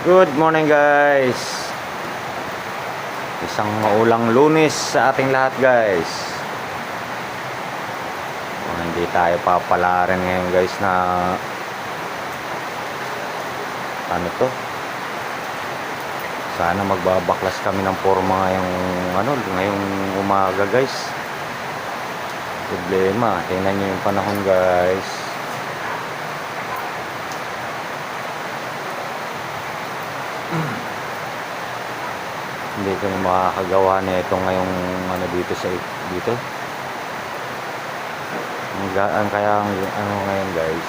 Good morning guys. Isang maulang Lunes sa ating lahat guys. Kung hindi tayo papalarin ngayon guys na ano to, sana magbabaklas kami ng forma ngayong umaga guys. Problema, tingnan nyo yung panahon guys. Hindi ko makakagawa na ito ngayong dito. Kaya ngayon guys,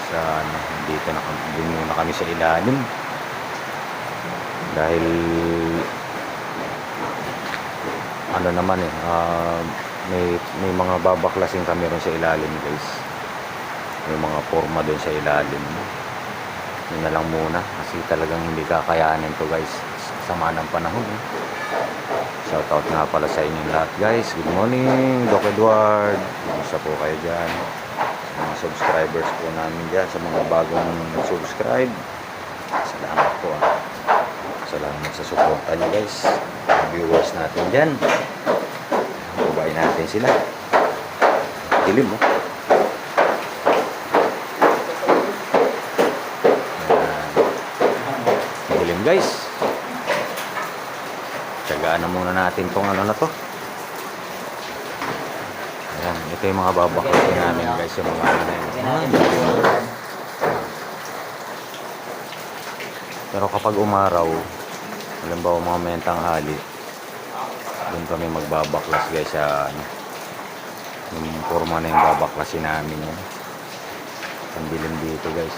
hindi muna kami sa ilalim. Dahil may mga babaklasin kami ron sa ilalim guys. May mga forma doon sa ilalim. Yun na lang muna kasi talagang hindi kakayanin to guys. Sama ng panahon Shoutout nga pala sa inyong lahat guys. Good morning Doc Edward. Kumusta po kayo dyan? Sa mga subscribers po namin dyan, sa mga bagong subscribe, salamat po Salamat sa suporta nyo guys. Mga viewers natin dyan, bubayin natin sila. Dilim dilim guys. Tsagaan na muna natin tong na to. Ayan, ito yung mga babaklasin namin guys, yung mga pero kapag umaraw, halimbawa mga mentang hali, doon kami magbabaklas guys sa yung forma na yung babaklasin namin yan. Ang dilim dito guys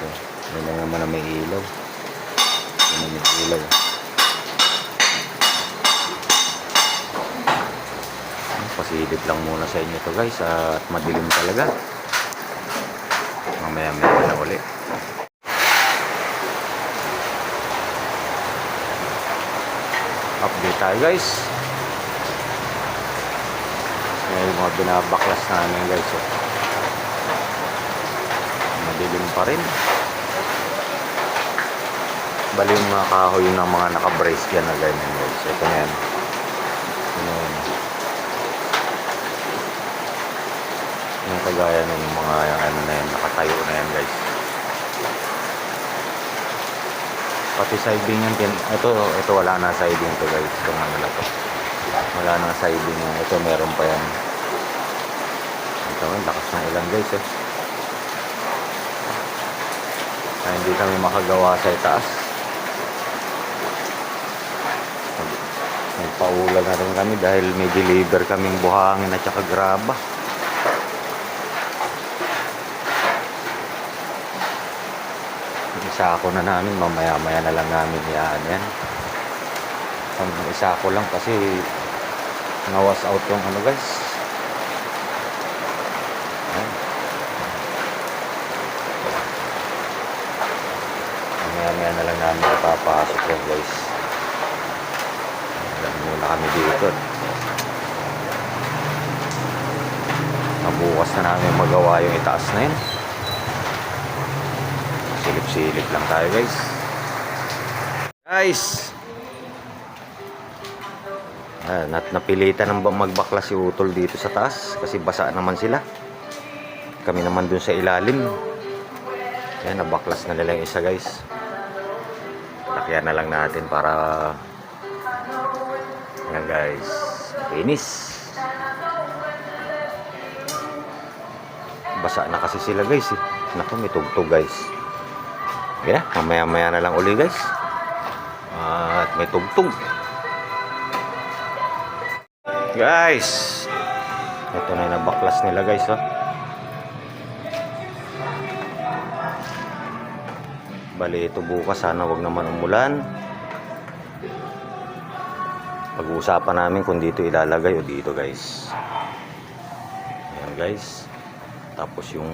Yan lang naman na may ilaw. Yan may ilaw. Pasilip lang muna sa inyo to guys at madilim talaga. Mamaya na ulit. Update tayo guys. May mga binabaklas namin guys Madilim pa rin. Bali yung mga kahoy ng mga nakabrace yan na ganyan guys. Ito na yan. Yung kagaya ng mga na yan, nakatayo na yan guys. Pati siding yan. Ito wala na siding to guys. Itong na to. Wala na siding yan. Ito meron pa yan. Ito, lakas ng ilan guys Kaya hindi kami makagawa sa itaas. Nagpaulan na rin kami dahil may deliver kaming buhangin at saka graba. Isako na namin, mamaya-maya na lang namin yan. Isako lang kasi nawas out yung guys. Mamaya-maya na lang namin ipapasok yan guys. Alam muna kami dito. Nabukas na namin magawa yung itaas na yun. Silip-silip lang tayo guys. Napilitan ng magbaklas si Utol dito sa taas kasi basa naman sila. Kami naman dun sa ilalim. Ayan, nabaklas na nila yung isa guys. Takyan na lang natin para ayan guys, finish. Basa na kasi sila guys Naku, may tugtog guys. Yeah, mamaya-maya na lang uli guys. At may tugtog. Guys, ito na yung nabaklas nila guys Bali ito bukas, sana wag naman umulan. Pag-uusapan namin kung dito ilalagay o dito guys. Ayan guys. Tapos yung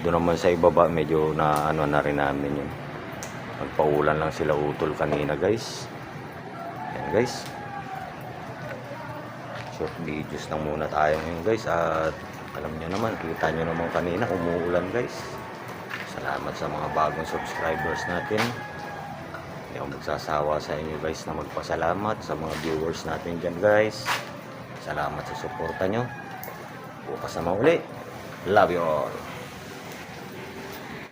doon naman sa ibaba medyo na rin namin yun. Nagpaulan lang sila Utol kanina guys. Ayan guys. Short videos lang muna tayo ngayon guys. At alam nyo naman, kita nyo naman kanina umuulan guys. Salamat sa mga bagong subscribers natin. Hindi ako magsasawa sa inyo guys na magpasalamat sa mga viewers natin dyan guys. Salamat sa suporta nyo. Bukas na uli. Love you all.